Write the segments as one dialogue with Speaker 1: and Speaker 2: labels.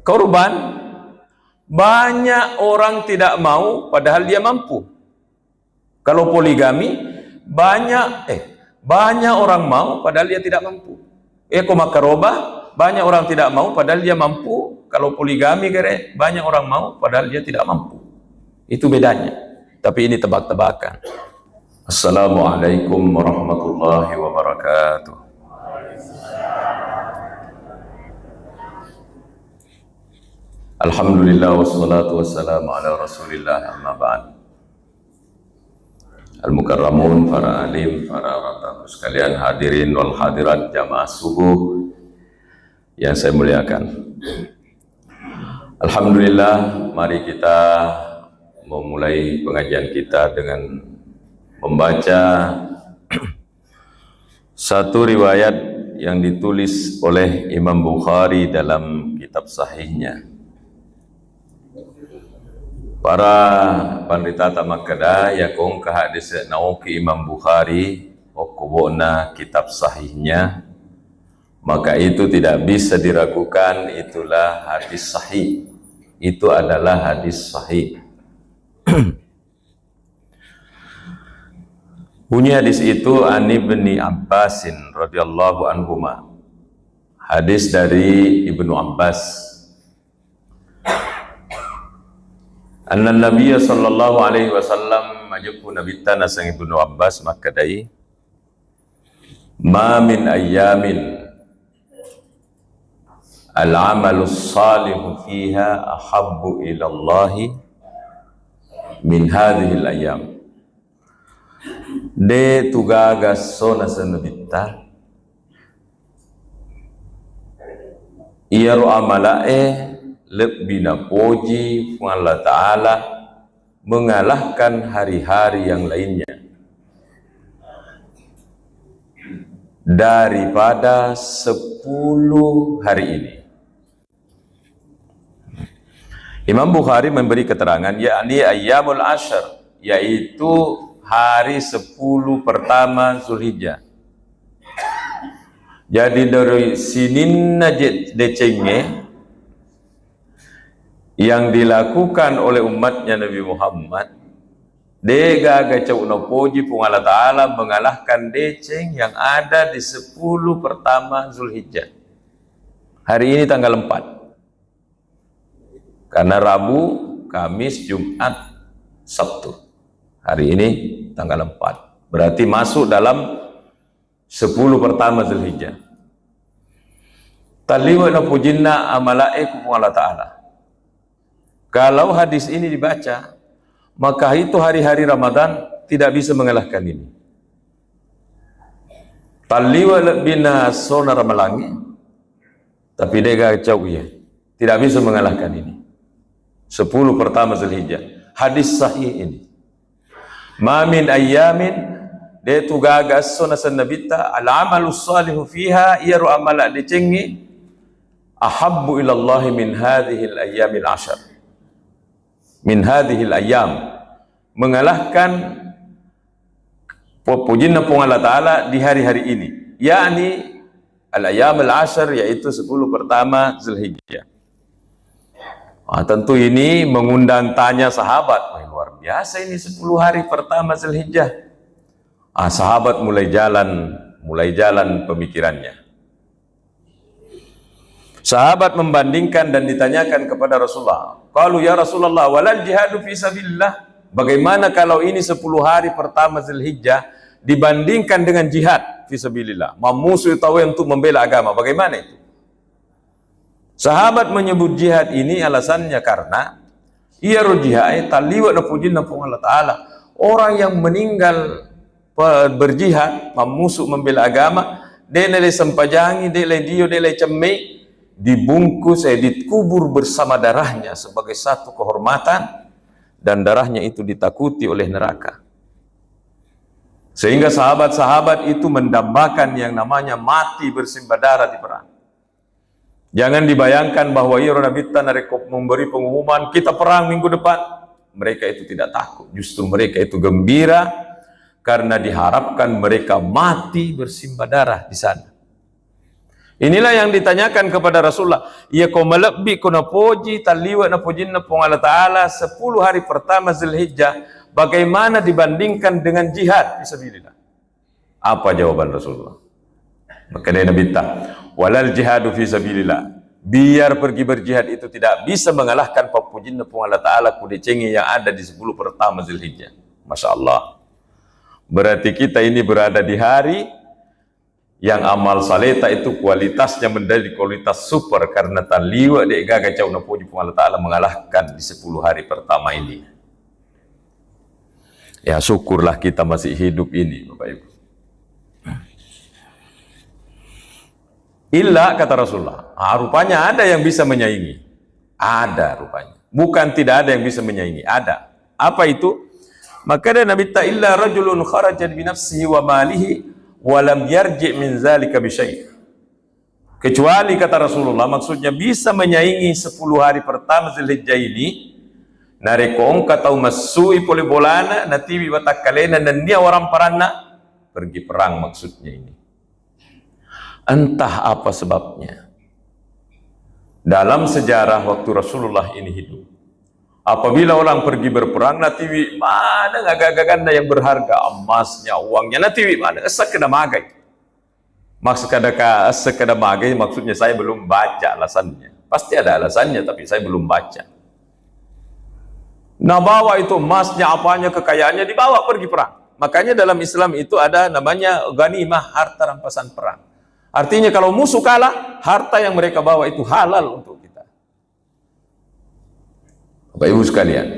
Speaker 1: Korban, banyak orang tidak mau padahal dia mampu. Kalau poligami, banyak orang mau padahal dia tidak mampu. Makarobah, banyak orang tidak mau padahal dia mampu. Kalau poligami banyak orang mau padahal dia tidak mampu. Itu bedanya. Tapi ini tebak-tebakan. Assalamualaikum warahmatullahi wabarakatuh. Alhamdulillah wassalatu wassalamu ala rasulillah, amma ba'd. Al-mukarramun, para alim, para tamu sekalian, hadirin wal hadirat jamaah subuh yang saya muliakan. Alhamdulillah, mari kita memulai pengajian kita dengan membaca satu riwayat yang ditulis oleh Imam Bukhari dalam kitab sahihnya. Para pandita tamakada yakong kahadis nauki Imam Bukhari okubona kitab sahihnya, maka itu tidak bisa diragukan, itulah hadis sahih. Itu adalah hadis sahih. Bunyi hadis itu an Ibni Abbasin radhiyallahu anhuma. Hadis dari Ibnu Abbas. Anna Nabiya sallallahu alaihi wasallam majuku Nabi Tanah sang Ibnu Abbas makadai ma min ayyamin al-amalu salihu fiha ahabbu ila Allahi min hadhihi al-ayyam. De tugaga sona sanabita iyaru amalae lebih napoji Allah Ta'ala mengalahkan hari-hari yang lainnya daripada 10 hari ini. Imam Bukhari memberi keterangan yakni ayyamul ashar, yaitu hari 10 pertama Zulhijjah. Jadi dari sinin decenge yang dilakukan oleh umatnya Nabi Muhammad, dega gacau nopoji pun Allah Ta'ala mengalahkan deceng yang ada di 10 pertama Zulhijjah. Hari ini tanggal 4, karena Rabu, Kamis, Jumat, Sabtu. Hari ini tanggal 4, berarti masuk dalam 10 pertama Zulhijjah. Taliwa napujinna amalae pun Allah Ta'ala. Kalau hadis ini dibaca, maka itu hari-hari Ramadan tidak bisa mengalahkan ini. Taliwa bina sonar malangi, tapi dia jauh ya, tidak bisa mengalahkan ini. 10 pertama Zulhijjah. Hadis sahih ini. Ma min ayyamin de tugagas sunasan nabita al-amalu salihu fiha yaru amala dicengi ahabbu ila Allah min hadhihi al-ayyamil ashar. Min hadhil ayyam, mengalahkan pujian Allah Ta'ala di hari-hari ini, yakni al-ayyam al-ashar, yaitu 10 pertama Zulhijjah. Tentu ini mengundang tanya sahabat. Luar biasa ini 10 hari pertama Zulhijjah. Sahabat mulai jalan pemikirannya. Sahabat membandingkan dan ditanyakan kepada Rasulullah. Qalu ya Rasulullah walal jihadu fi sabilillah. Bagaimana kalau ini 10 hari pertama Zulhijjah dibandingkan dengan jihad fi sabilillah, memusuhi tahu untuk membela agama, bagaimana itu? Sahabat menyebut jihad ini alasannya karena iyaru jihad taliwa napujin napung Allah Ta'ala. Orang yang meninggal berjihad, memusuh membela agama, delele sempajangi, delele dio, delele cemei, dibungkus, dikubur bersama darahnya sebagai satu kehormatan, dan darahnya itu ditakuti oleh neraka. Sehingga sahabat-sahabat itu mendambakan yang namanya mati bersimbah darah di perang. Jangan dibayangkan bahwa Nabi memberi pengumuman kita perang minggu depan. Mereka itu tidak takut, justru mereka itu gembira karena diharapkan mereka mati bersimbah darah di sana. Inilah yang ditanyakan kepada Rasulullah. Ya kau melebih kuna puji taliwa na pujin na pung Allah Ta'ala 10 hari pertama Zulhijjah. Bagaimana dibandingkan dengan jihad fisabilillah? Apa jawaban Rasulullah? Maka dia Nabi walal jihadu fisabilillah. Biar pergi berjihad itu tidak bisa mengalahkan papujin na pung Allah Ta'ala kudecengi yang ada di 10 pertama Zulhijjah. Masya Allah. Berarti kita ini berada di hari yang amal saleta itu kualitasnya menjadi kualitas super karena taliwa de gaga jauh na puji Allah Ta'ala mengalahkan di 10 hari pertama ini. Ya syukurlah kita masih hidup ini Bapak Ibu. Illa kata Rasulullah, rupanya ada yang bisa menyaingi. Ada rupanya. Bukan tidak ada yang bisa menyaingi, ada. Apa itu? Maka ada Nabi illa rajulun kharaja bi nafsihi wa malihi walam yarji' min zalika bisyai'. Kecuali kata Rasulullah, maksudnya bisa menyaingi 10 hari pertama Zulhijjah ini, nareko kata masui poli bolana natiwi watakalena dan dia orang parana pergi perang maksudnya ini. Entah apa sebabnya. Dalam sejarah waktu Rasulullah ini hidup, apabila orang pergi berperang, natiwi mana gagak-gaganda yang berharga, emasnya, uangnya, natiwi mana sekeda magai. Sekeda magai maksudnya saya belum baca alasannya. Pasti ada alasannya, tapi saya belum baca. Nah bawa itu emasnya, apanya, kekayaannya dibawa pergi perang. Makanya dalam Islam itu ada namanya ghanimah, harta rampasan perang. Artinya kalau musuh kalah, harta yang mereka bawa itu halal untuk kita. Bapak Ibu sekalian,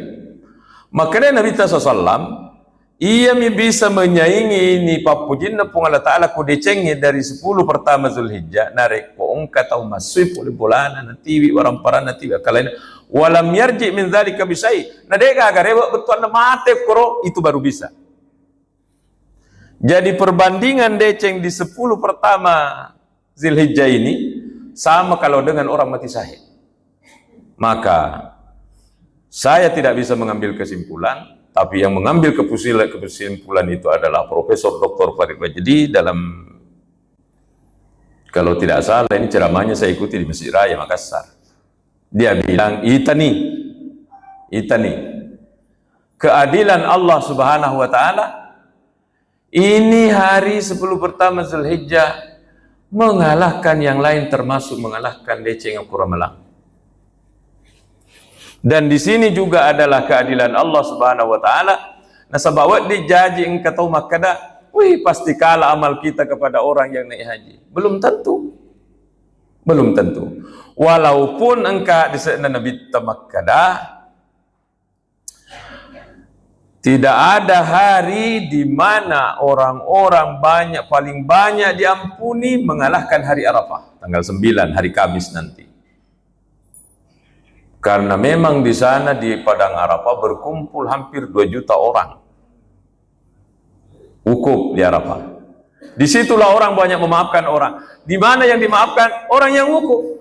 Speaker 1: makanya Nabi SAW ia bisa menyaingi ini papujin na pung Allah Ta'ala kudecengi dari 10 pertama Zulhijjah narek poong kata masui puli bolana natiwi orang parana natiwi kalain walam yarji min dzalika bisai nadega agarewa betul na mate koro itu baru bisa. Jadi perbandingan deceng di 10 pertama Zulhijjah ini sama kalau dengan orang mati syahid. Maka saya tidak bisa mengambil kesimpulan, tapi yang mengambil kesimpulan itu adalah Profesor Dr. Farid Bajdi dalam, kalau tidak salah ini ceramahnya saya ikuti di Masjid Raya Makassar. Dia bilang itani keadilan Allah Subhanahu wa Ta'ala ini hari 10 pertama Zulhijjah mengalahkan yang lain, termasuk mengalahkan deceng yang kurang melang. Dan di sini juga adalah keadilan Allah Subhanahu wa Ta'ala. Nasabawat dijaji engkau tahu makada, wih pasti kalah amal kita kepada orang yang naik haji. Belum tentu. Belum tentu. Walaupun engkau di sana Nabi tamakada, tidak ada hari di mana orang-orang banyak, paling banyak diampuni mengalahkan hari Arafah, tanggal 9 hari Kamis nanti. Karena memang di sana di Padang Arafah berkumpul hampir 2 juta orang. Wukuf di Arafah. Disitulah orang banyak memaafkan orang. Di mana yang dimaafkan? Orang yang wukuf.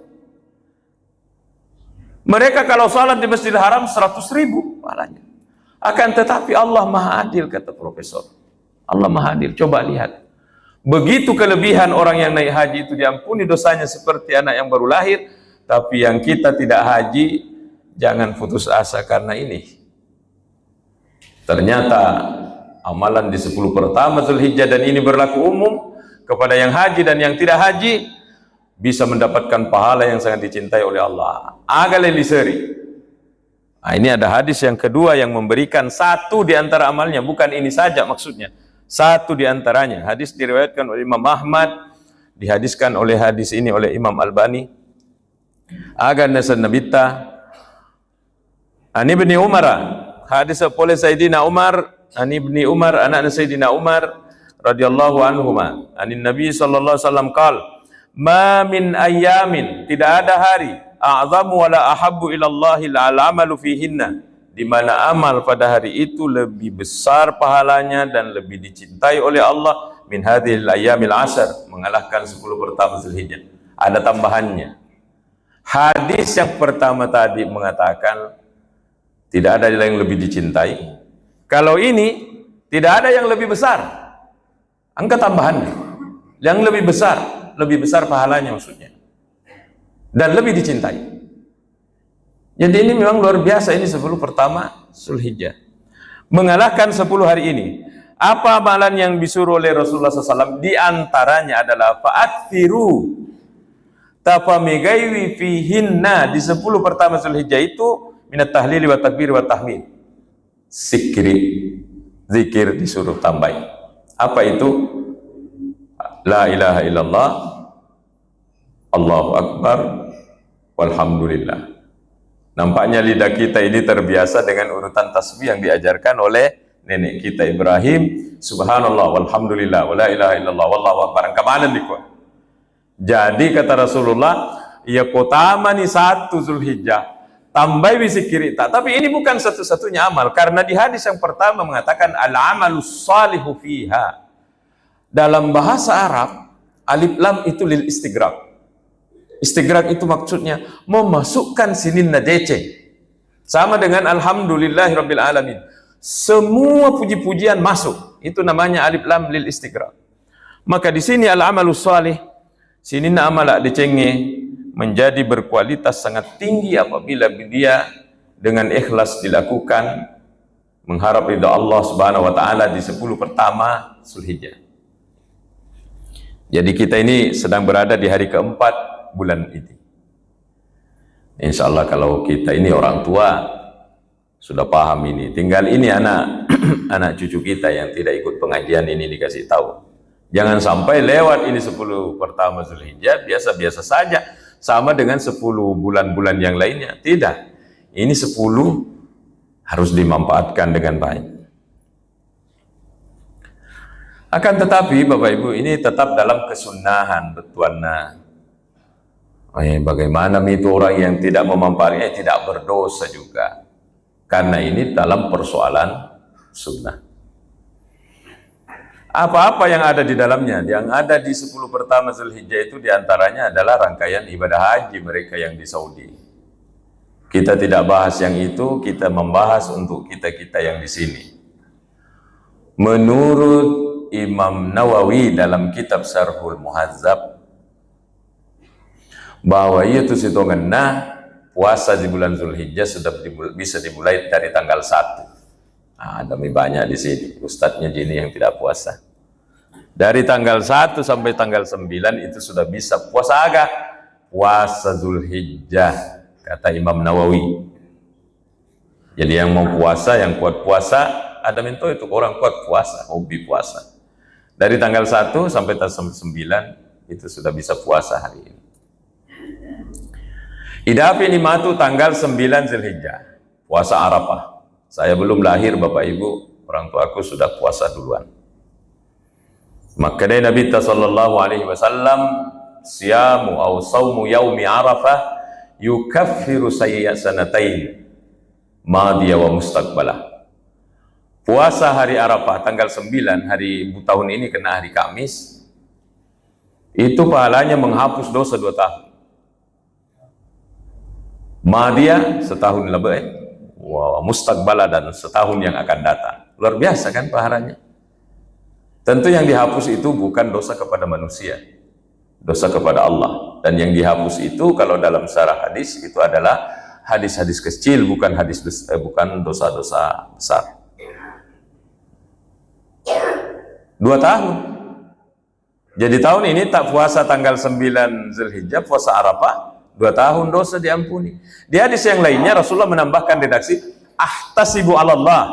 Speaker 1: Mereka kalau salat di Masjidil Haram 100.000 pahalanya. Akan tetapi Allah Maha Adil, kata Profesor. Allah Maha Adil. Coba lihat. Begitu kelebihan orang yang naik haji itu diampuni dosanya seperti anak yang baru lahir. Tapi yang kita tidak haji, jangan putus asa karena ini. Ternyata amalan di 10 pertama Zulhijjah dan ini berlaku umum kepada yang haji dan yang tidak haji bisa mendapatkan pahala yang sangat dicintai oleh Allah. Agaleliseri. Nah, ini ada hadis yang kedua yang memberikan satu di antara amalnya, bukan ini saja maksudnya. Satu di antaranya. Hadis diriwayatkan oleh Imam Ahmad, dihadiskan oleh hadis ini oleh Imam Albani. Agar nasan nabita Ani ibni Umar, hadis oleh Sayyidina Umar, Ani ibni Umar, anak Sayyidina Umar radhiyallahu anhuma, anin Nabi sallallahu alaihi wasallam qala, "Ma min ayyamin," tidak ada hari, "a'zamu wala ahabbu ila Allahil amalu fihinna," di mana amal pada hari itu lebih besar pahalanya dan lebih dicintai oleh Allah min hadhil ayyamil ashar, mengalahkan 10 pertama Zulhijjah. Ada tambahannya. Hadis yang pertama tadi mengatakan tidak ada yang lebih dicintai. Kalau ini tidak ada yang lebih besar. Angka tambahannya yang lebih besar. lebih besar pahalanya maksudnya. Dan lebih dicintai. Jadi ini memang luar biasa, ini 10 pertama Zulhijjah. Mengalahkan 10 hari ini. Apa amalan yang disuruh oleh Rasulullah SAW? Di antaranya adalah fa'akthiru tafamigaiwi fihinna, di 10 pertama Zulhijjah itu minat tahlili wa takbir wa tahmid. Zikir disuruh tambahin. Apa itu? La ilaha illallah, Allahu Akbar, walhamdulillah. Nampaknya lidah kita ini terbiasa dengan urutan tasbih yang diajarkan oleh nenek kita Ibrahim. Subhanallah, walhamdulillah, wa la ilaha illallah, wallahu akbar. Kamalan dikwa. Jadi kata Rasulullah, ya kotama ni 1 Zulhijjah, tambah zikir tak. Tapi ini bukan satu-satunya amal, karena di hadis yang pertama mengatakan al-amalus salihu fiha. Dalam bahasa Arab, alif lam itu lil istighraq. Istighraq itu maksudnya memasukkan sinin nadece. Sama dengan alhamdulillahirabbil alamin. Semua puji-pujian masuk. Itu namanya alif lam lil istighraq. Maka di sini al-amalus salih, sinin amala dicenge, menjadi berkualitas sangat tinggi apabila dia dengan ikhlas dilakukan, mengharap ridha Allah Subhanahu wa taala di 10 pertama Zulhijjah. Jadi kita ini sedang berada di hari keempat bulan ini. Insya Allah kalau kita ini orang tua sudah paham ini. Tinggal ini anak anak cucu kita yang tidak ikut pengajian ini dikasih tahu. Jangan sampai lewat ini 10 pertama Zulhijjah biasa-biasa saja, sama dengan 10 bulan-bulan yang lainnya. Tidak. Ini 10 harus dimanfaatkan dengan baik. Akan tetapi Bapak Ibu, ini tetap dalam kesunahan betuana. Bagaimana itu orang yang tidak memanfaatkannya tidak berdosa juga. Karena ini dalam persoalan sunnah. Apa-apa yang ada di dalamnya, yang ada di 10 pertama Zulhijjah itu diantaranya adalah rangkaian ibadah haji mereka yang di Saudi. Kita tidak bahas yang itu, kita membahas untuk kita-kita yang di sini. Menurut Imam Nawawi dalam kitab Syarhul Muhadzab, bahwa itu sitongenna puasa di bulan Zulhijjah sudah bisa dimulai dari tanggal 1. Ada banyak di sini ustadznya Jini yang tidak puasa. Dari tanggal 1 sampai tanggal 9 itu sudah bisa puasa agak puasa Zulhijjah, kata Imam Nawawi. Jadi yang mau puasa, yang kuat puasa, ada minto itu orang kuat puasa, hobi puasa. Dari tanggal 1 sampai tanggal 9 itu sudah bisa puasa hari ini. Idafi nimatu tanggal 9 Zulhijjah, puasa Arafah. Saya belum lahir Bapak Ibu, orang tuaku sudah puasa duluan. Maka dari Nabi sallallahu alaihi wasallam, siyamu aw saumu yaumi Arafah yukaffiru sayyi'asanatain madiyah wa mustaqbalah. Puasa hari Arafah tanggal 9 hari tahun ini kena hari Kamis, itu pahalanya menghapus dosa 2 tahun. Madiyah setahun lebih, mustaqbalah dan setahun yang akan datang. Luar biasa kan pahalanya. Tentu yang dihapus itu bukan dosa kepada manusia, dosa kepada Allah. Dan yang dihapus itu kalau dalam syarah hadis itu adalah hadis-hadis kecil, bukan bukan dosa-dosa besar. 2 tahun. Jadi tahun ini tak puasa tanggal 9 Zulhijjah, puasa Arafah, 2 tahun dosa diampuni. Di hadis yang lainnya Rasulullah menambahkan redaksi, ahtasibu 'ala Allah.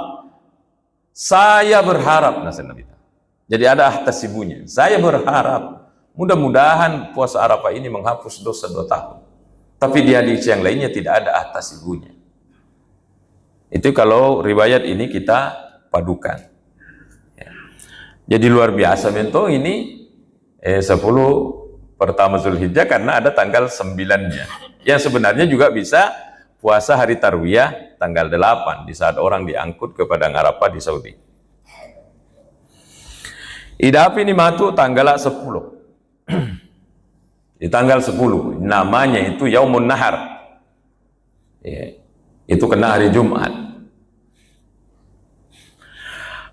Speaker 1: Saya berharap, jadi ada ahtasibunya. Saya berharap mudah-mudahan puasa Arafah ini menghapus dosa 2 tahun. Tapi di hadis yang lainnya tidak ada ahtasibunya. Itu kalau riwayat ini kita padukan. Jadi luar biasa bento ini 10 pertama Zulhijjah karena ada tanggal 9-nya. Yang sebenarnya juga bisa puasa hari Tarwiyah tanggal 8 di saat orang diangkut ke Padang Arafah di Saudi. Idapi ini matu tanggal 10. Di tanggal 10 namanya itu Yaumun Nahar. Itu kena hari Jumat.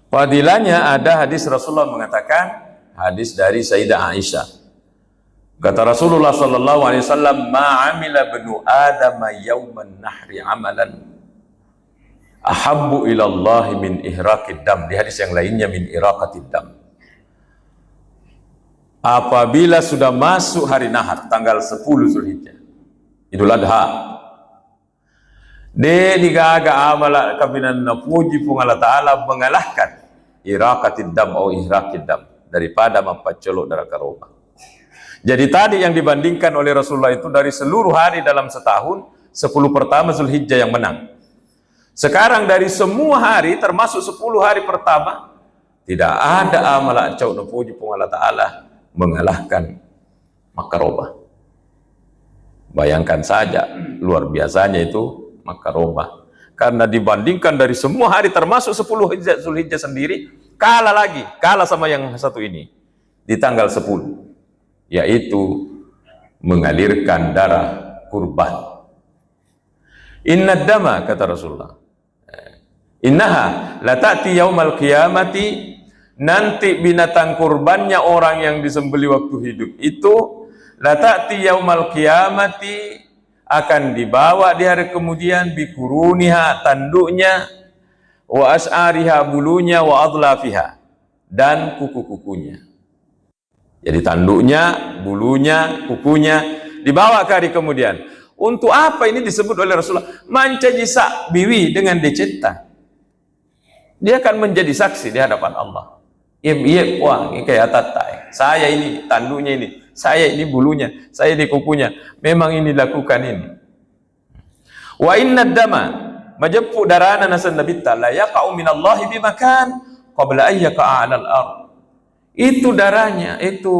Speaker 1: Fadilahnya ada hadis Rasulullah mengatakan, hadis dari Sayyidah Aisyah, Kata Rasulullah sallallahu alaihi wasallam, "Ma 'amila ibnu Adam yauman nahri 'amalan ahabbu ila Allah min ihraqid dam." Di hadis yang lainnya min iraqatid dam. Apabila sudah masuk hari nahar tanggal 10 Zulhijjah, Idul Adha, de digaga amala kabinan na puji pung Allah Ta'ala mengalahkan iraqatid dam atau ihraqid dam, daripada mempercolok darah karoba. Jadi tadi yang dibandingkan oleh Rasulullah itu dari seluruh hari dalam setahun, 10 pertama Zulhijjah yang menang. Sekarang dari semua hari termasuk 10 hari pertama, tidak ada amalan cau na puji pung Allah Ta'ala mengalahkan Makarobah. Bayangkan saja luar biasanya itu Makarobah. Karena dibandingkan dari semua hari termasuk 10 Zulhijjah sendiri, kalah sama yang satu ini di tanggal 10, yaitu mengalirkan darah kurban. Inna dama, kata Rasulullah, innaha la ta'ti yaumal qiyamati, nanti binatang kurbannya orang yang disembeli waktu hidup itu, la ta'ti yaumal qiyamati, akan dibawa di hari kemudian, bikuruniha, tanduknya, wa as'ariha, bulunya, wa adlafiha, dan kuku-kukunya. Jadi tanduknya, bulunya, kukunya dibawa ke hari kemudian. Untuk apa ini disebut oleh Rasulullah? Mancajisa biwi, dengan dicipta. Dia akan menjadi saksi di hadapan Allah. Iya puang, kayak tatai. Saya ini tanduknya ini, saya ini bulunya, saya ini kukunya. Memang ini lakukan ini. Wa inna dama majappu darana nasan nabitta la yaqa'u minallahi bimakan qabla ayyaka 'alal ard. Itu darahnya, itu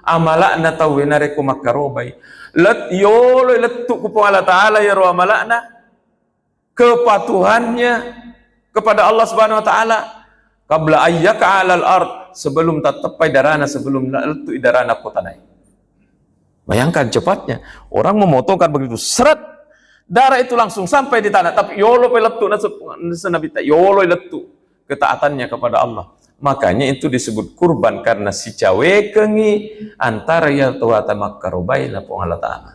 Speaker 1: amalakna tawinariku makarobai. Let yolo letuk ku Allah Ta'ala ya roh amalakna, kepatuhannya kepada Allah Subhanahu wa Ta'ala, qabla ayyaka 'alal ard, sebelum tatapai darana, sebelum letuk darana kotanai. Bayangkan cepatnya orang memotongkan begitu, seret, darah itu langsung sampai di tanah, tapi yolo letuk nasabita, yolo letuk ketaatannya kepada Allah. Makanya itu disebut kurban, karena si cawe kengi antara ya tuata makarobai lapong Allah Ta'ala,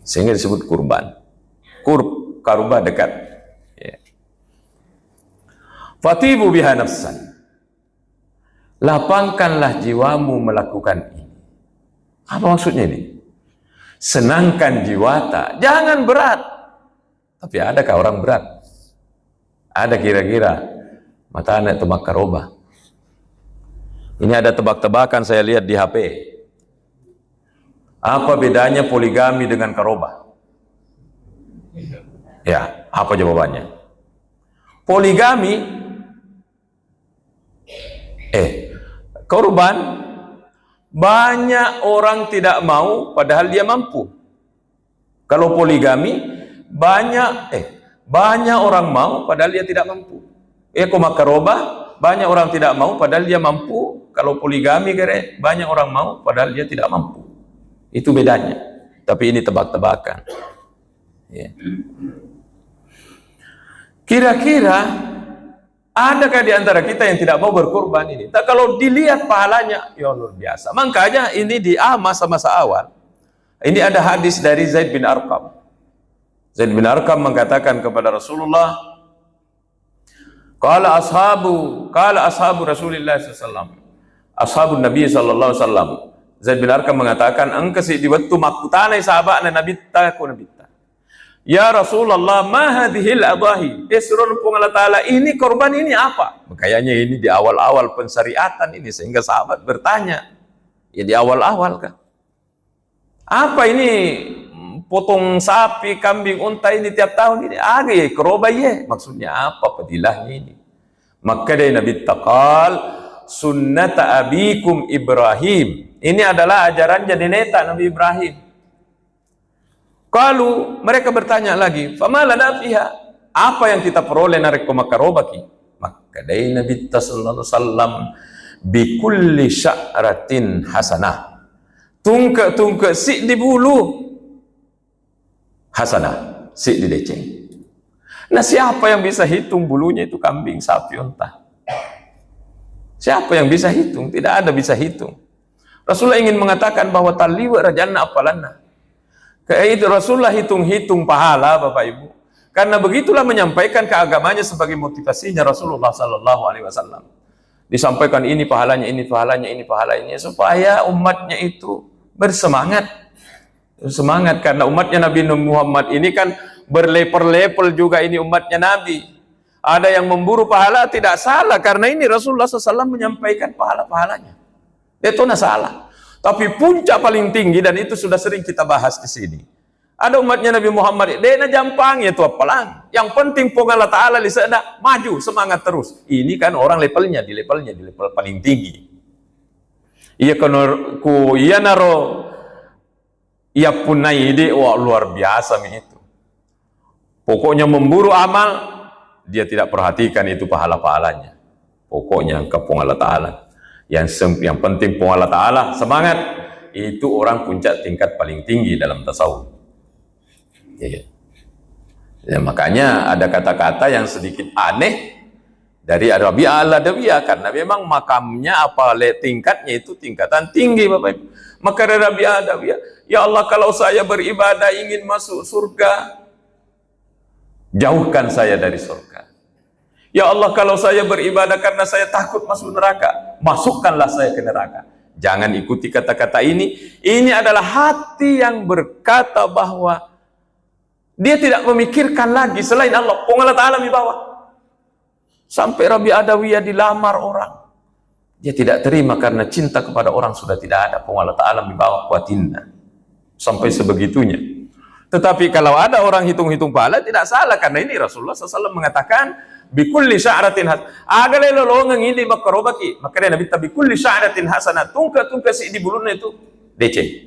Speaker 1: sehingga disebut kurban. Karuba dekat, ya. Fatibu biha nafsan, lapangkanlah jiwamu melakukan ini. Apa maksudnya ini? Senangkan jiwata, jangan berat. Tapi adakah orang berat? Ada kira-kira mata anak tebak karoba. Ini ada tebak-tebakan saya lihat di HP. Apa bedanya poligami dengan karoba? Ya, apa jawabannya? Poligami, korban, banyak orang tidak mau padahal dia mampu. Kalau poligami, banyak orang mau padahal dia tidak mampu. Makaroba, banyak orang tidak mau padahal dia mampu. Kalau poligami banyak orang mau padahal dia tidak mampu. Itu bedanya. Tapi ini tebak-tebakan, ya. Kira-kira adakah di antara kita yang tidak mau berkorban ini? Tak, kalau dilihat pahalanya, ya luar biasa. Makanya ini di masa-masa awal, ini ada hadis dari Zaid bin Arqam. Zaid bin Arqam mengatakan kepada Rasulullah, Qala ashabu Rasulillah sallallahu, ashabun Nabi sallallahu alaihi wasallam. Zaid bin Arqam mengatakan, engkasi di waktu makutanai sahabatna Nabi ta. Ya Rasulullah, ma hadhil adahi? Isrun pun Allah Ta'ala, ini korban ini apa? Kayaknya ini di awal-awal pensyariatan ini, sehingga sahabat bertanya. Ya di awal-awal kan. Apa ini? Potong sapi, kambing, unta ini tiap tahun ini? Korban ya. Maksudnya apa pedilahnya ini? Maka dari Nabi taqal, sunnata abikum Ibrahim. Ini adalah ajaran jadi neta Nabi Ibrahim. Kalau mereka bertanya lagi, fama lana fiha? Apa yang kita peroleh narik makarobaki? Maka dari Nabi sallallahu alaihi wasallam, bi kulli sya'ratin hasanah. Tungke si di bulu hasanah, si di deceng. Nah, siapa yang bisa hitung bulunya itu kambing, sapi, unta? Siapa yang bisa hitung? Tidak ada bisa hitung. Rasulullah ingin mengatakan bahwa taliwa rajana apalanna. Kayak itu Rasulullah hitung-hitung pahala, Bapak Ibu. Karena begitulah menyampaikan keagamanya sebagai motivasinya Rasulullah Sallallahu Alaihi Wasallam. Disampaikan ini pahalanya, ini pahalanya, ini pahalanya, supaya umatnya itu bersemangat. Semangat, karena umatnya Nabi Muhammad ini kan berlevel-level juga, ini umatnya Nabi. Ada yang memburu pahala, tidak salah, karena ini Rasulullah SAW menyampaikan pahala-pahalanya. Itu tidak salah. Tapi puncak paling tinggi, dan itu sudah sering kita bahas di sini. Ada umatnya Nabi Muhammad, dia jampang ya tuh apalang. Yang penting pun Allah Ta'ala lisada maju, semangat terus. Ini kan orang levelnya di level paling tinggi. Iya ku iya naro ia punai ide, wah luar biasa itu. Pokoknya memburu amal, dia tidak perhatikan itu pahala-pahalanya. Pokoknya kepung Allah Ta'ala. Yang penting pun Allah Ta'ala, semangat. Itu orang puncak tingkat paling tinggi dalam tasawuf. Ya, makanya ada kata-kata yang sedikit aneh dari Rabi'ah al-Adawiyah, karena memang makamnya tingkatnya itu tingkatan tinggi, Bapak Ibu. Maka dari Rabi'ah al-Adawiyah, ya Allah, kalau saya beribadah ingin masuk surga, jauhkan saya dari surga. Ya Allah, kalau saya beribadah karena saya takut masuk neraka, masukkanlah saya ke neraka. Jangan ikuti kata-kata ini. Ini adalah hati yang berkata bahwa dia tidak memikirkan lagi selain Allah. Allah Ta'ala di bawah. Sampai Rabi'ah Adawiyah dilamar orang, dia tidak terima karena cinta kepada orang sudah tidak ada. Allah Ta'ala di bawah kuatinna. Sampai sebegitunya. Tetapi kalau ada orang hitung-hitung pahala, tidak salah, karena ini Rasulullah SAW mengatakan bikulli sya'ratin hasanah. Aga lelo longang ini makarobaki. Maka dia Nabi bikulli sya'ratin hasanah. Tungka si di bulunya itu DC.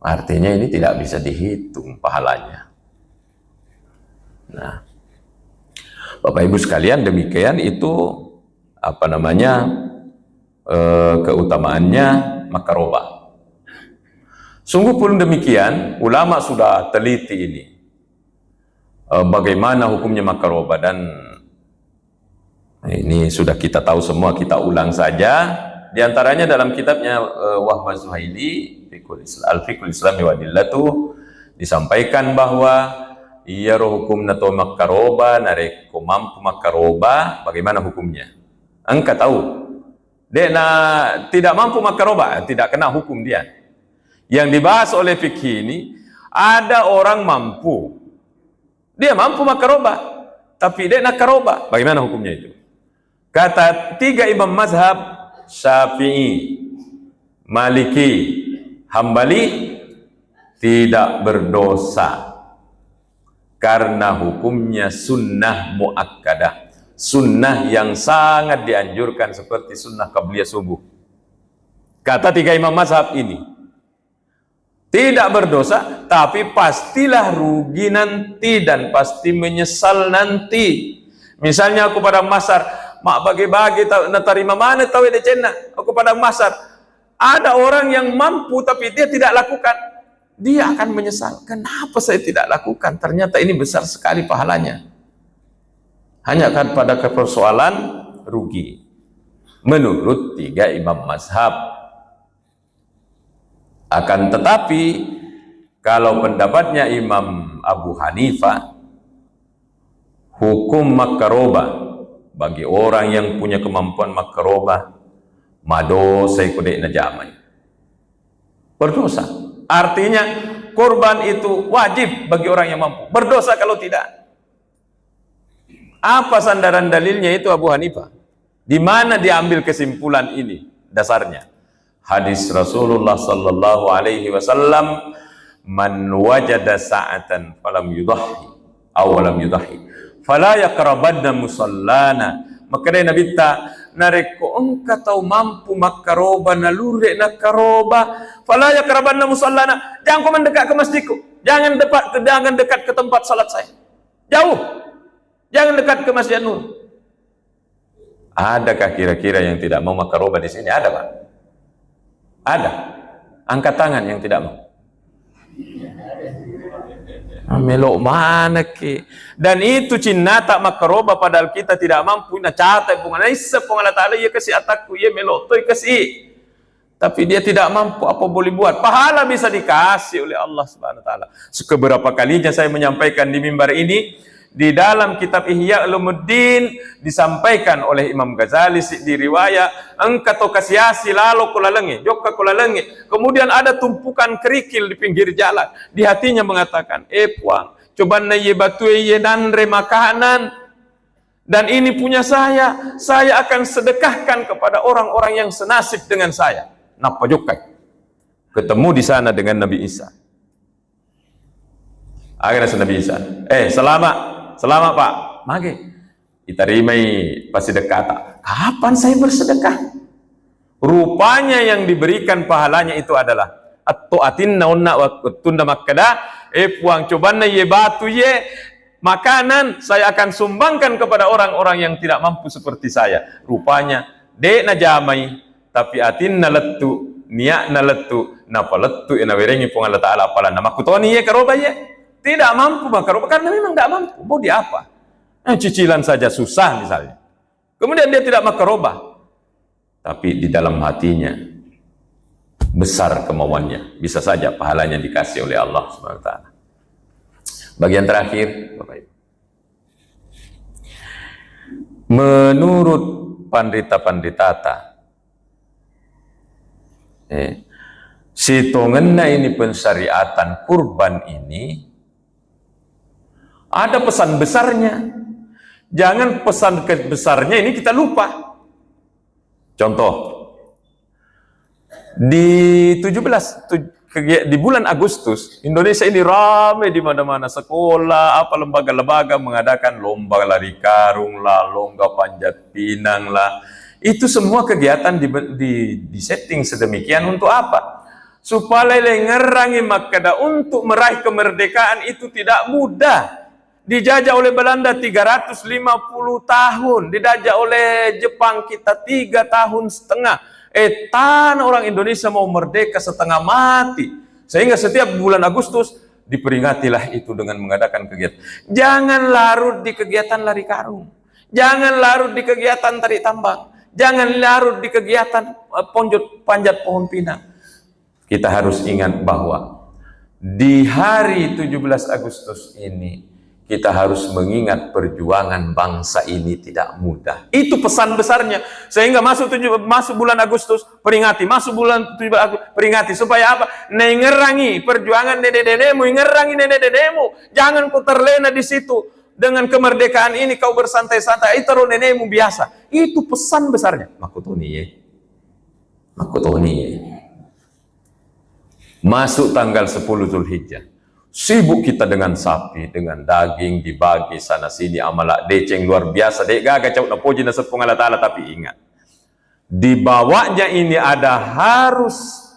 Speaker 1: Artinya ini tidak bisa dihitung pahalanya. Nah, Bapak Ibu sekalian, demikian itu keutamaannya makarobah. Sungguh pun demikian, ulama sudah teliti ini. Bagaimana hukumnya makarobah, dan ini sudah kita tahu semua, kita ulang saja. Di antaranya dalam kitabnya Wahbah Zuhaili, Al-Fiqhul Islami wa Adillatuh, disampaikan bahwa iya roh hukum nato makaroba, nareko mampu makaroba, bagaimana hukumnya? Engkau tahu, dia tidak mampu makaroba, tidak kena hukum dia. Yang dibahas oleh fikih ini, ada orang mampu, dia mampu makaroba, tapi dia nak karoba, bagaimana hukumnya itu? Kata 3 imam mazhab, Syafi'i, Maliki, Hambali, tidak berdosa. Karena hukumnya sunnah muakkadah, sunnah yang sangat dianjurkan, seperti sunnah qabliyah subuh. Kata 3 imam mazhab ini, tidak berdosa, tapi pastilah rugi nanti dan pasti menyesal nanti. Misalnya aku pada masar, mak bagi-bagi terima mana tahu de cena, aku pada masar. Ada orang yang mampu tapi dia tidak lakukan, dia akan menyesal. Kenapa saya tidak lakukan? Ternyata ini besar sekali pahalanya. Hanya kan pada persoalan rugi. Menurut 3 imam mazhab. Akan tetapi kalau pendapatnya Imam Abu Hanifah, hukum makaroba bagi orang yang punya kemampuan makaroba, madosa ikudek najamai, berdosa. Artinya korban itu wajib bagi orang yang mampu, berdosa kalau tidak. Apa sandaran dalilnya itu Abu Hanifah? Di mana diambil kesimpulan ini dasarnya? Hadis Rasulullah sallallahu alaihi wasallam, man wajada sa'atan falam yudahi aw lam yudahi fala yaqrabanna musallana. Maka dia Nabi ta nareko engkau tahu mampu makaroba nalure nakaroba fala yaqrabanna musallana, jangan kau mendekat ke masjidku, jangan dekat ke tempat salat saya, jauh, jangan dekat ke Masjid Nur. Adakah kira-kira yang tidak mau makaroba di sini? Ada, Pak? Ada? Angkat tangan yang tidak mau. Melok mana ke? Dan itu cinta tak makaroba, padahal kita tidak mampu. Nah catat pungan, isa pungan Allah Ta'ala ia kasih atakku, ia melok toy kasih. tapi dia tidak mampu, apa boleh buat? Pahala bisa dikasih oleh Allah Subhanahu wa taala. Seberapa kalinya saya menyampaikan di mimbar ini, di dalam kitab Ihya Ulumuddin disampaikan oleh Imam Ghazali di riwayat, engkau kasiasi lalu kulalengi, jokka kulalengi. Kemudian ada tumpukan kerikil di pinggir jalan. Di hatinya mengatakan, puang, coba na ye batu ye danre makanan, dan ini punya saya akan sedekahkan kepada orang-orang yang senasib dengan saya. Napa jokai? Ketemu di sana dengan Nabi Isa. Akhirnya Nabi Isa, selamat Pak, mage. Diterimai pasti dekata. Kapan saya bersedekah? Rupanya yang diberikan pahalanya itu adalah at-tu'atin naunna wa tunda makkada. Puang coban ye batu ye makanan saya akan sumbangkan kepada orang-orang yang tidak mampu seperti saya. Rupanya dek na jamai tapi atin na lettu niat na lettu napa lettu ina werengi pung Allah taala pala nama kutoni ye karoba ye. Tidak mampu makaroba karena memang tidak mampu. Mau di apa? Cicilan saja susah misalnya. Kemudian dia tidak makaroba, tapi di dalam hatinya besar kemauannya. Bisa saja pahalanya dikasih oleh Allah Subhanahu wa taala. Bagian terakhir, Bapak Ibu. Menurut pandita-panditata, sitongenna ini pensyariatan kurban ini ada pesan besarnya. Jangan pesan besarnya ini kita lupa. Contoh, di bulan Agustus, Indonesia ini ramai di mana-mana, sekolah, apa lembaga-lembaga mengadakan lomba lari karung lah, lomba panjat pinang lah. Itu semua kegiatan di setting sedemikian untuk apa? Supaya ngerangi Makkah untuk meraih kemerdekaan itu tidak mudah. Dijajah oleh Belanda 350 tahun, dijajah oleh Jepang kita 3 tahun setengah. Tanah orang Indonesia mau merdeka setengah mati. Sehingga setiap bulan Agustus diperingatilah itu dengan mengadakan kegiatan. Jangan larut di kegiatan lari karung. Jangan larut di kegiatan tarik tambang. Jangan larut di kegiatan panjat pohon pinang. Kita harus ingat bahwa di hari 17 Agustus ini kita harus mengingat perjuangan bangsa ini tidak mudah. Itu pesan besarnya. Sehingga masuk bulan Agustus peringati, masuk bulan 17 Agustus peringati supaya apa? Nengerangi perjuangan nenek-nenekmu, ngerangi nenek-nenekmu. Jangan kau terlena di situ. Dengan kemerdekaan ini kau bersantai-santai, itu nenekmu biasa. Itu pesan besarnya. Makutoni ya. Makutoni ya. Masuk tanggal 10 Zulhijjah. Sibuk kita dengan sapi, dengan daging, dibagi sana sini, amalak deceng luar biasa. Dek gaga cau na puji na sepung Allah Ta'ala, tapi ingat, di bawahnya ini ada harus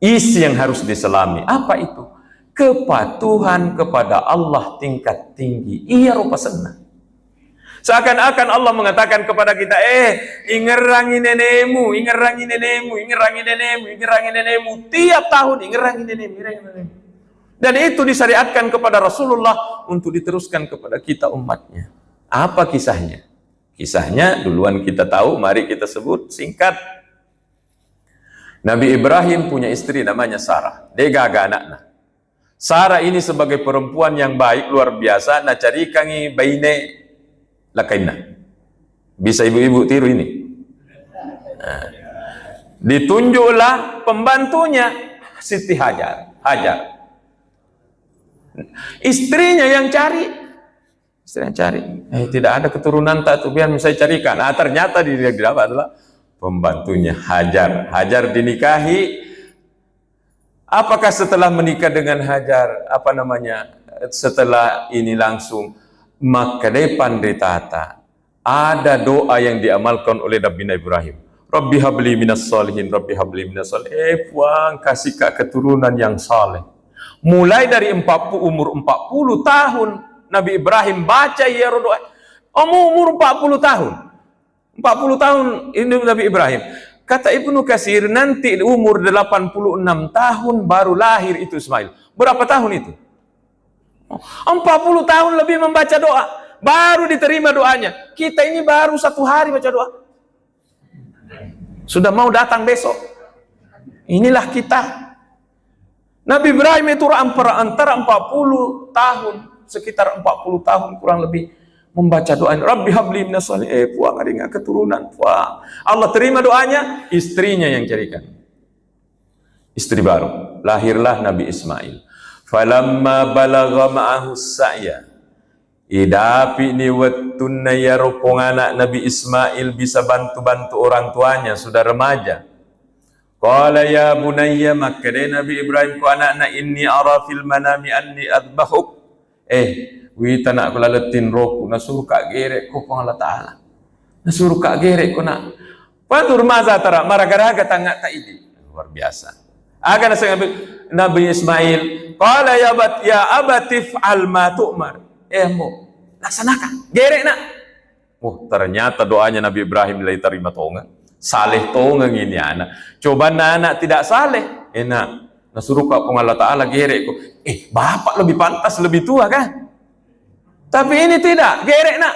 Speaker 1: isi yang harus diselami. Apa itu? Kepatuhan kepada Allah tingkat tinggi. Iya rupa senang. Seakan-akan Allah mengatakan kepada kita, ingerangi nenekmu, ingerangi nenekmu, ingerangi nenekmu, ingerangi nenekmu. Tiap tahun ingerangi nenekmu, ingerangi nenekmu. Dan itu disyariatkan kepada Rasulullah untuk diteruskan kepada kita umatnya. Apa kisahnya? Kisahnya duluan kita tahu, mari kita sebut singkat. Nabi Ibrahim punya istri namanya Sarah. Dia gaga anaknya. Sarah ini sebagai perempuan yang baik luar biasa. Nah carikangi baine lakaina. Bisa ibu-ibu tiru ini. Nah, ditunjuklah pembantunya Siti Hajar. Istrinya yang cari, tidak ada keturunan tak tuh biar saya carikan. Ternyata dia dapat adalah pembantunya Hajar dinikahi. Apakah setelah menikah dengan Hajar, setelah ini langsung maka depan ditata ada doa yang diamalkan oleh Nabi Ibrahim. Rabbi habli minas salihin, Rabbi habli minas salihin. Puang kasih keturunan yang saleh. Mulai dari umur 40 tahun Nabi Ibrahim baca ya doa. Umur 40 tahun. 40 tahun ini Nabi Ibrahim. Kata Ibnu Katsir nanti umur 86 tahun baru lahir itu Ismail. Berapa tahun itu? 40 tahun lebih membaca doa. Baru diterima doanya. Kita ini baru 1 hari baca doa. Sudah mau datang besok. Inilah kita. Nabi Ibrahim itu antara 40 tahun, sekitar 40 tahun kurang lebih membaca doa Rabbi habli minas sholihin, puang ada keturunan, puang. Allah terima doanya, istrinya yang carikan. Istri baru. Lahirlah Nabi Ismail. Falamma balagha ma'ahu sa'ya. Idapi ni wattunna ya ropong anak Nabi Ismail bisa bantu-bantu orang tuanya, sudah remaja. Qala ya bunayya, maka Nabi Ibrahim ku anak-anak inni ara fil manami anni adbahuk. Wita nak kula letin roku nasuruh kak gerek ko pang Allah Ta'ala. Nasuruh kak gerek ko nak. Pantur maza tara maragaraga tangga ta idi. Luar biasa. Aga nasa Nabi Ismail, qala ya abatif al ma tu'mar. Mo, laksanakan. Gerek nak. Ternyata doanya Nabi Ibrahim nilai terima tonga. Saleh tonga ini anak. Coba anak tidak saleh. Enak. Nasuruh kak pang Allah Ta'ala gerek ko. Bapak lebih pantas, lebih tua kan? Tapi ini tidak, gerek nak.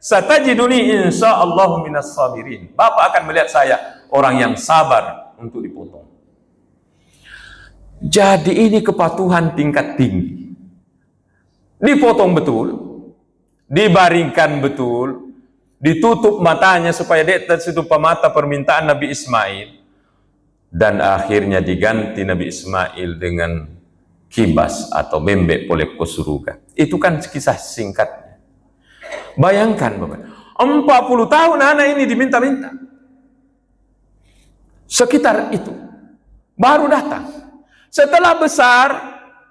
Speaker 1: Satajiduni insyaallah minas sabirin. Bapak akan melihat saya orang yang sabar untuk dipotong. Jadi ini kepatuhan tingkat tinggi. Dipotong betul, dibaringkan betul, ditutup matanya supaya dia tertutup mata permintaan Nabi Ismail, dan akhirnya diganti Nabi Ismail dengan kibas atau bembek oleh kosuruga. Itu kan kisah singkatnya. Bayangkan Bapak, 40 tahun anak ini diminta-minta. Sekitar itu baru datang. Setelah besar,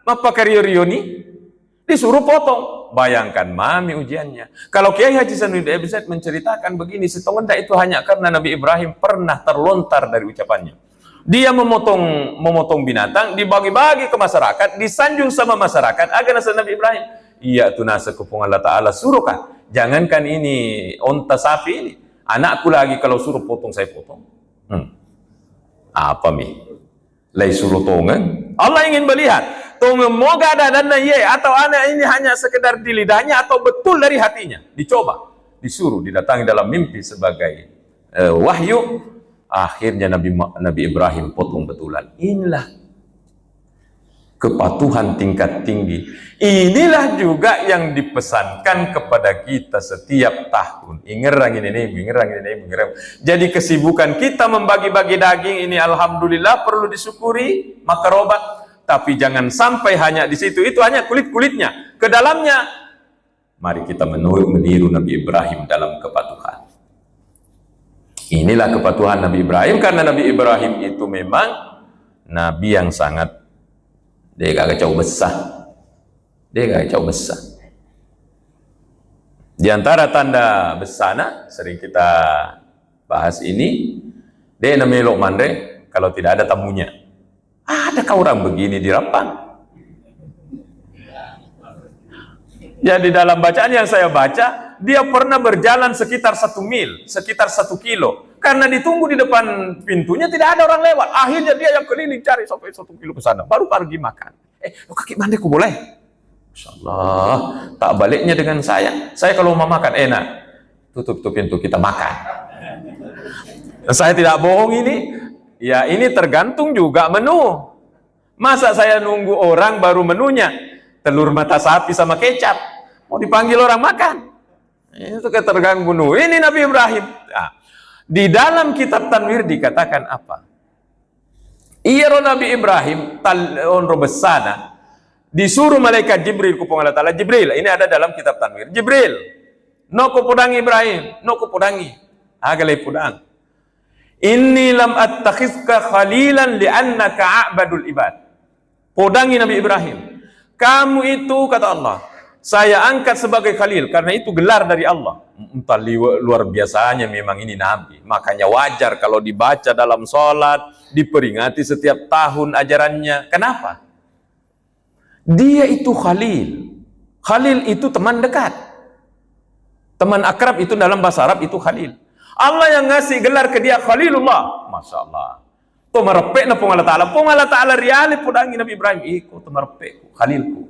Speaker 1: Pak Rioni disuruh potong. Bayangkan mami ujiannya. Kalau Kiai Haji Sanuddin Abidin menceritakan begini, setengah itu hanya karena Nabi Ibrahim pernah terlontar dari ucapannya. Dia memotong binatang, dibagi-bagi ke masyarakat, disanjung sama masyarakat. Agar nasa Nabi Ibrahim, iya tu nasa kupung Allah Ta'ala suruh kan. Jangankan ini onta sapi ini, anakku lagi kalau suruh potong saya potong. Apa mi? Lai suruh tongen. Allah ingin melihat tongen moga ada dan ye atau anak ini hanya sekedar di lidahnya atau betul dari hatinya. Dicoba, disuruh, didatangi dalam mimpi sebagai wahyu. Akhirnya Nabi Ibrahim potong betulan. Inilah kepatuhan tingkat tinggi. Inilah juga yang dipesankan kepada kita setiap tahun. Ingerang ini. Jadi kesibukan kita membagi-bagi daging ini alhamdulillah perlu disyukuri, makarobat. Tapi jangan sampai hanya di situ. Itu hanya kulit-kulitnya. Ke dalamnya, mari kita meniru Nabi Ibrahim dalam kepatuhan. Inilah kepatuhan Nabi Ibrahim, karena Nabi Ibrahim itu memang Nabi yang sangat dia gak kacau besar. Di antara tanda besana sering kita bahas ini, dia namanya Luqman kalau tidak ada tamunya. Adakah orang begini di Rempang? Jadi dalam bacaan yang saya baca, dia pernah berjalan sekitar 1 mil, sekitar 1 kilo. Karena ditunggu di depan pintunya tidak ada orang lewat. Akhirnya dia yang keliling cari sampai 1 kilo ke sana. Baru pergi makan. Kaki mandiku boleh? Insyaallah. Tak baliknya dengan saya. Saya kalau mau makan enak. Tutup pintu kita makan. Saya tidak bohong ini. Ya ini tergantung juga menu. Masa saya nunggu orang baru menunya telur mata sapi sama kecap. Mau dipanggil orang makan. Itu keterganggu menu. Ini Nabi Ibrahim. Nah, di dalam kitab Tanwir dikatakan apa? Iya Nabi Ibrahim onro besana disuruh malaikat Jibril kupung Allah Ta'ala. Jibril, ini ada dalam kitab Tanwir. Jibril, no kupudangi Ibrahim, no kupudangi. Agalai pudang. Inni lam attakhizka khalilan li'annaka a'badul ibad. Pudangi Nabi Ibrahim. Kamu itu, kata Allah, saya angkat sebagai khalil, karena itu gelar dari Allah. Entah luar biasanya memang ini Nabi. Makanya wajar kalau dibaca dalam sholat, diperingati setiap tahun ajarannya. Kenapa? Dia itu khalil. Khalil itu teman dekat. Teman akrab itu dalam bahasa Arab itu khalil. Allah yang ngasih gelar ke dia Khalilullah. Masya Allah. Itu merepek na pung Allah Ta'ala. Pung Allah Ta'ala riali pudangi Nabi Ibrahim. Iku itu merepek khalilku.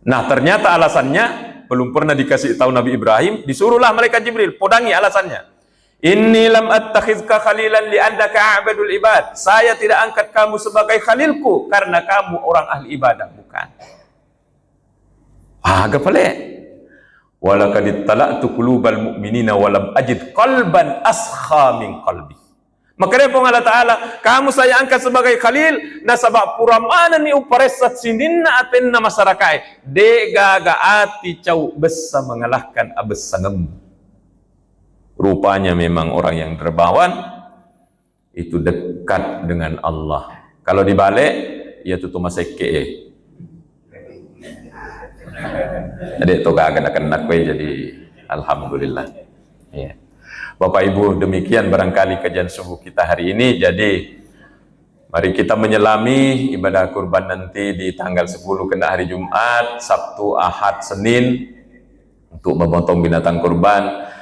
Speaker 1: Nah ternyata alasannya belum pernah dikasih tahu Nabi Ibrahim, disuruhlah malaikat Jibril, podangi alasannya. Inni lam attakhizka khalilan li'annaka a'badul ibad. Saya tidak angkat kamu sebagai khalilku karena kamu orang ahli ibadah, bukan. Agak pelik. Walaqad ittala'tu qulubal mu'minina wa lam ajid qalban askha min qalbi. Maka dia pun Allah Ta'ala, kamu saya angkat sebagai khalil, na sabab puramana ni uparesat sininna atenna masyarakat. Degaga ati cau besa mengalahkan abes sangem. Rupanya memang orang yang dermawan itu dekat dengan Allah. Kalau dibalik, ya tutu maseke. Jadi itu akan nak jadi alhamdulillah. Ya. Bapak Ibu, demikian barangkali kajian subuh kita hari ini. Jadi mari kita menyelami ibadah kurban nanti di tanggal 10 kena hari Jumat, Sabtu, Ahad, Senin untuk memotong binatang kurban.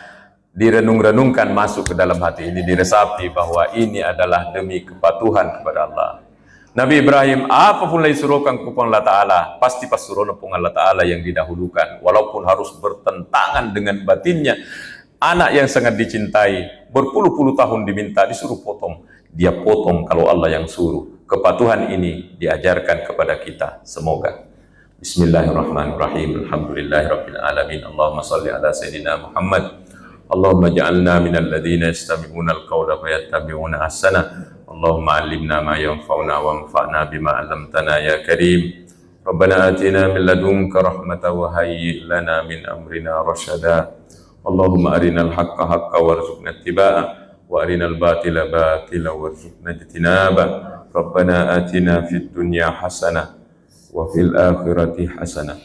Speaker 1: Direnung-renungkan masuk ke dalam hati ini, diresapi bahwa ini adalah demi kepatuhan kepada Allah. Nabi Ibrahim apapun lai suruhkan kepada Allah Ta'ala, pasti pasuruh pun Allah Ta'ala yang didahulukan, walaupun harus bertentangan dengan batinnya. Anak yang sangat dicintai, berpuluh-puluh tahun diminta, disuruh potong, dia potong kalau Allah yang suruh. Kepatuhan ini diajarkan kepada kita. Semoga. Bismillahirrahmanirrahim. Alhamdulillahirabbil alamin. Allahumma shalli ala sayidina Muhammad. Allahumma ja'alna minal ladzina yastami'una al-qawla fayattabi'una ahsana. Allahumma 'allimna ma yanfa'una wanfa'na bima 'allamtana ya karim. Rabbana atina min ladunka rahmatan wa hayyi' lana min amrina rasyada. Allahumma arinal haqqa haqqa warzuqna ittiba'ah wa arinal batila batila warzuqna ijtinabah. Rabbana atina fid dunya hasanah wa fil akhirati hasanah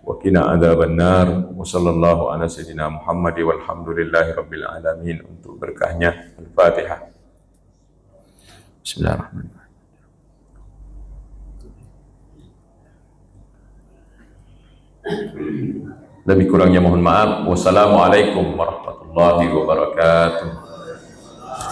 Speaker 1: wa qina adzaban nar. Wa sallallahu ala sayyidina Muhammad walhamdulillahi rabbil alamin. Untuk berkahnya Al-Fatihah. Bismillahirrahmanirrahim. Lebih kurangnya mohon maaf. Wassalamualaikum warahmatullahi wabarakatuh.